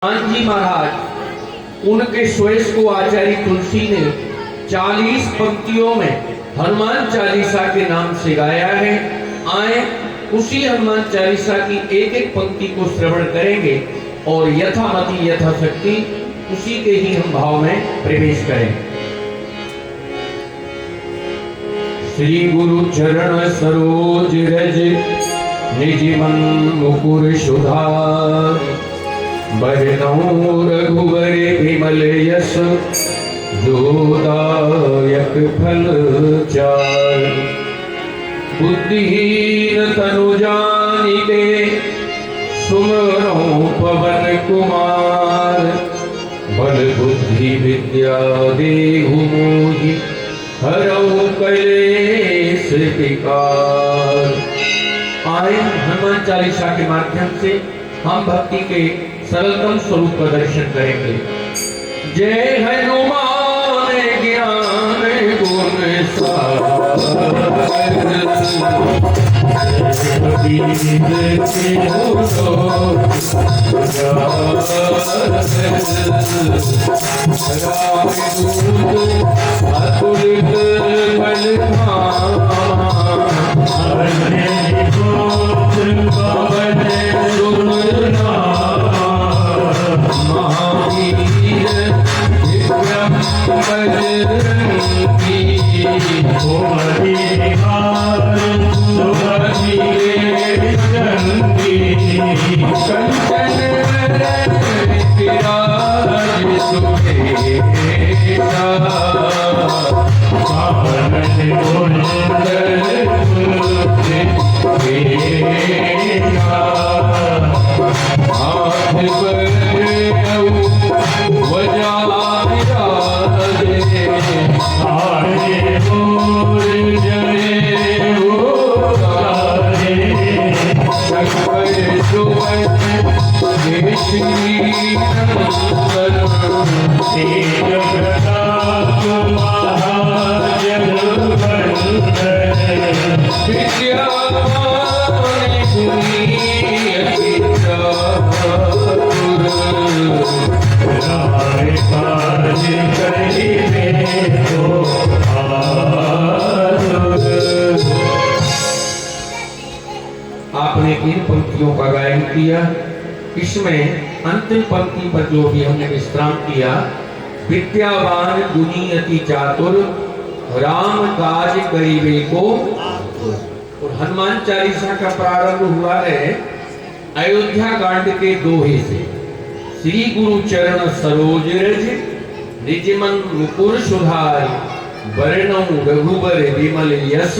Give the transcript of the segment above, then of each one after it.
हनुमान जी महाराज उनके श्वेस को आचार्य तुलसी ने 40 पंक्तियों में हनुमान चालीसा के नाम से गाया है। आए उसी हनुमान चालीसा की एक एक पंक्ति को श्रवण करेंगे और यथामति यथाशक्ति उसी के ही हम भाव में प्रवेश करें। श्री गुरु चरण सरोज रज निज मन मुकुर सुधार, बरनौ रघुवर विमल यश जोदायक फल चार। बुद्धिहीन तनु जानिके सुमरो पवन कुमार, बल बुद्धि विद्या देहु मोहि हरौ कलेश विकार। आए हनुमान चालीसा के माध्यम से हम भक्ति के सरलतम स्वरूप का दर्शन करेंगे। जय हनुमान ज्ञान गुण सागर, आपने इन पंक्तियों का गायन किया। इसमें अंतिम पंक्ति पर जो भी हमने विश्राम किया, विद्यावान गुणी अति चातुर, राम काज करीबे को। और हनुमान चालीसा का प्रारंभ हुआ है अयोध्या कांड के दोहे से। श्री गुरु चरण सरोज रज निज मन मुकुर सुधार, बरनौ रघुबर विमल यश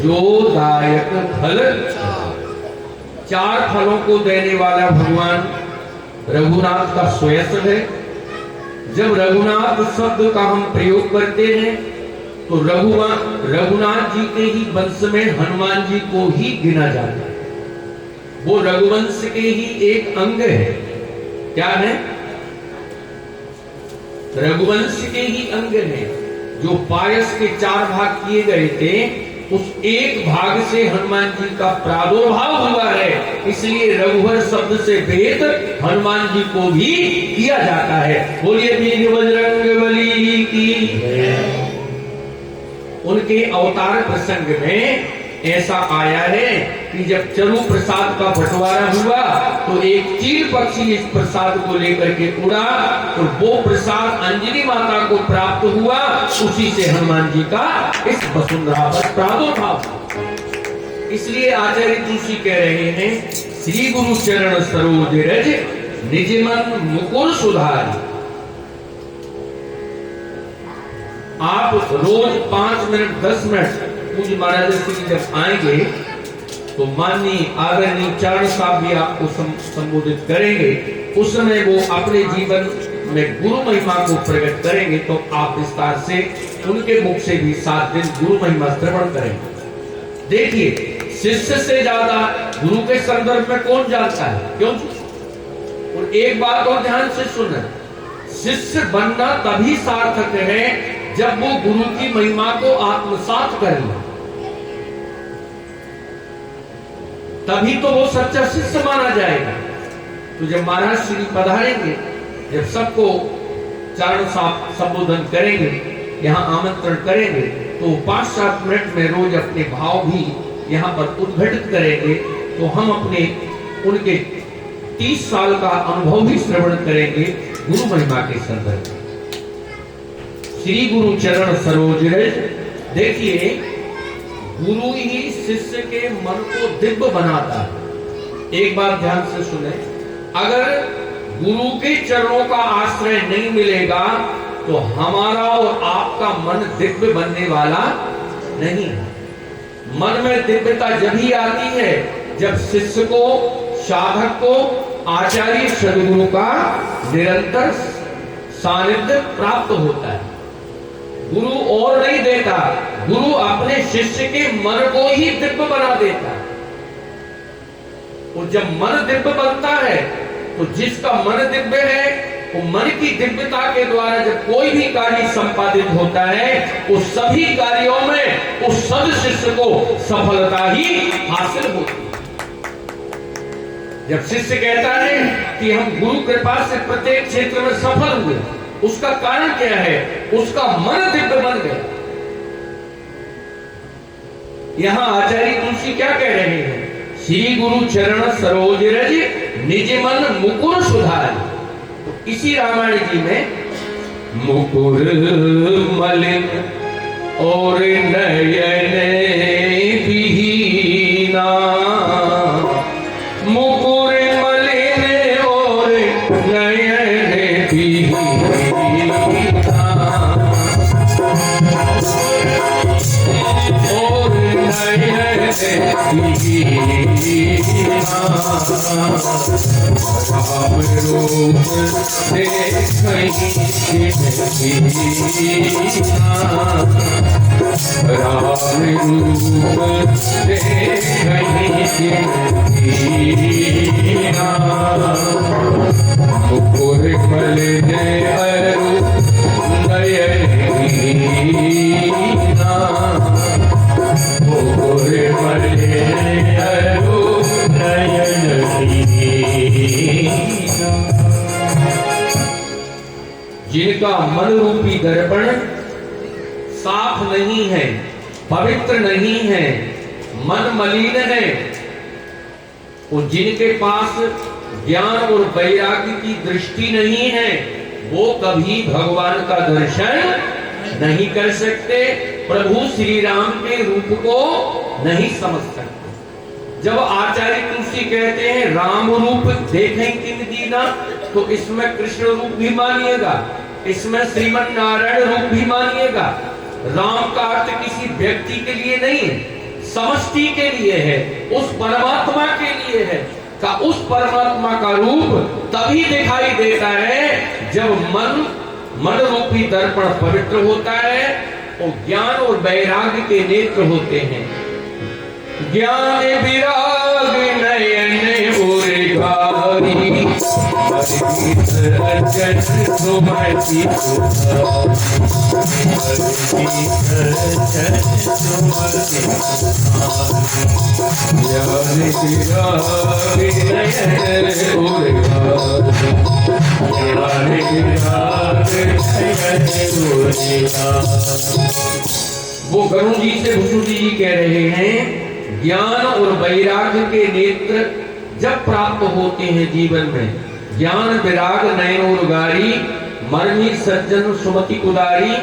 जो दायक फल। चार फलों को देने वाला भगवान रघुनाथ का स्वयं है। जब रघुनाथ शब्द का हम प्रयोग करते हैं तो रघुनाथ जी के ही वंश में हनुमान जी को ही गिना जाता है। वो रघुवंश के ही एक अंग है। क्या है? रघुवंश के ही अंग है। जो पायस के 4 भाग किए गए थे, उस एक भाग से हनुमान जी का प्रादुर्भाव हुआ है। इसलिए रघुवर शब्द से भेद हनुमान जी को भी किया जाता है। बोलिए वीर बजरंगबली की। उनके अवतार प्रसंग में ऐसा आया है कि जब चरु प्रसाद का बंटवारा हुआ तो एक चील पक्षी इस प्रसाद को लेकर के उड़ा और वो प्रसाद अंजनी माता को प्राप्त हुआ। उसी से हनुमान जी का इस वसुंधरा पर प्रादुर्भाव। इसलिए आचार्य तुलसी कह रहे हैं, श्री गुरु चरण सरोज रज निज मन मुकुर सुधार। आप रोज 5 मिनट 10 मिनट पूज्य महाराज श्री जब आएंगे तो माननीय आदरणीय चरण साहब भी आपको संबोधित करेंगे। उस समय वो अपने जीवन में गुरु महिमा को प्रकट करेंगे तो आप विस्तार से उनके मुख से भी 7 दिन गुरु महिमा श्रवण करेंगे। देखिए, शिष्य से ज्यादा गुरु के संदर्भ में कौन जानता है? क्यों? और एक बात और ध्यान से सुनना, शिष्य बनना तभी सार्थक है जब वो गुरु की महिमा को आत्मसात कर ले। तभी तो वो सच्चा शिष्य माना जाएगा। तो जब महाराज श्री पधारेंगे, जब सबको चरण संबोधन करेंगे, यहाँ आमंत्रण करेंगे, तो 5-7 मिनट में रोज अपने भाव भी यहाँ पर उद्घटित करेंगे। तो हम अपने उनके 30 साल का अनुभव भी श्रवण करेंगे गुरु महिमा के संदर्भ में। श्री गुरु चरण सरोज रज। देखिए, गुरु ही शिष्य के मन को दिव्य बनाता है। एक बात ध्यान से सुने, अगर गुरु के चरणों का आश्रय नहीं मिलेगा तो हमारा और आपका मन दिव्य बनने वाला नहीं है। मन में दिव्यता जब ही आती है जब शिष्य को, साधक को आचार्य सदगुरु का निरंतर सानिध्य प्राप्त होता है। गुरु और नहीं देता, गुरु अपने शिष्य के मन को ही दिव्य बना देता है। और जब मन दिव्य बनता है तो जिसका मन दिव्य है, वो मन की दिव्यता के द्वारा जब कोई भी कार्य संपादित होता है, उस सभी कार्यों में उस सद शिष्य को सफलता ही हासिल होती है। जब शिष्य कहता है कि हम गुरु कृपा से प्रत्येक क्षेत्र में सफल हुए, उसका कारण क्या है? उसका मन दिव्य बन गया। यहां आचार्य तुलसी क्या कह रहे हैं? श्री गुरु चरण सरोज रज निज मन मुकुर सुधार। तो इसी रामायण जी में मुकुर मलिन और नयन विहीना, मुकुर मलिन और नयन विहीना, और नयन राम रूप मुकुर मलिन अरु नयन हीना, मुकुर मलिन अरु नयन हीना। जिनका मन रूपी दर्पण साफ नहीं है, पवित्र नहीं है, मन मलिन है, और जिनके पास ज्ञान और वैराग्य की दृष्टि नहीं है, वो कभी भगवान का दर्शन नहीं कर सकते, प्रभु श्री राम के रूप को नहीं समझ सकते। जब आचार्य तुलसी कहते हैं राम रूप देखें किन दीना, तो इसमें कृष्ण रूप भी मानिएगा, इसमें श्रीमन नारायण रूप भी मानिएगा। राम का अर्थ किसी व्यक्ति के लिए नहीं है, समष्टि के लिए है, उस परमात्मा के लिए है। का उस परमात्मा का रूप तभी दिखाई देता है जब मन रूपी दर्पण पवित्र होता है और ज्ञान और वैराग्य के नेत्र होते हैं। ज्ञान विराग नयन उर्गारी, अचन सुमति वो गरुड़ जी से भुसुदी जी कह रहे हैं, ज्ञान और वैराग्य के नेत्र जब प्राप्त होते हैं जीवन में, ज्ञान विराग नयन उर्गारी, मर्मी सज्जन सुमति उदारी,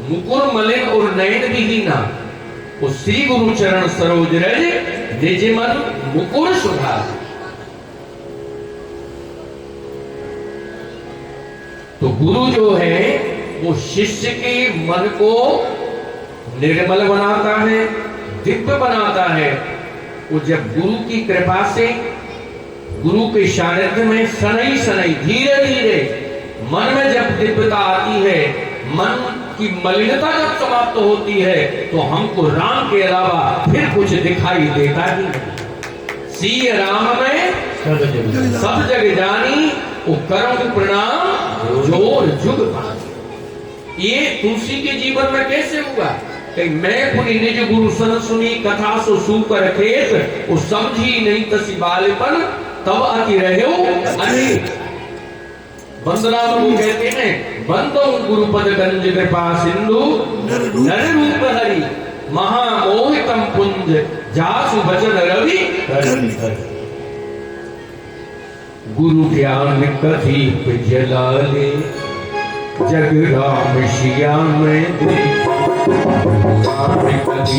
मुकुर मलिन और नयन विहीना, वो श्री गुरु चरण सरोज रज निज मन मुकुर सुधार। तो गुरु जो है वो शिष्य के मन को निर्मल बनाता है, दिव्य बनाता है। वो जब गुरु की कृपा से, गुरु के सानिध्य में शनै शनै धीरे धीरे मन में जब दिव्यता आती है, मन की मलिनता जब समाप्त होती है, तो हमको राम के अलावा फिर कुछ दिखाई देता ही नहीं। सी राम में सब जग जानी, वो करम प्रणाम जोर जुग पानी। ये तुलसी के जीवन में कैसे हुआ कि मैं पुनि निज गुरु सन सुनी, कथा सो सूकर खेत, वो समझी नहीं तसी बालपन तब अति रहे अनेक। बंदराम को कहते हैं बंदो गुरुपद गंज कृपा सिंधु नर रूप हरि महामोहितम पुंज जासु बचन रवि गुरु ज्ञान कथी जलाले जग राम श्याम कथी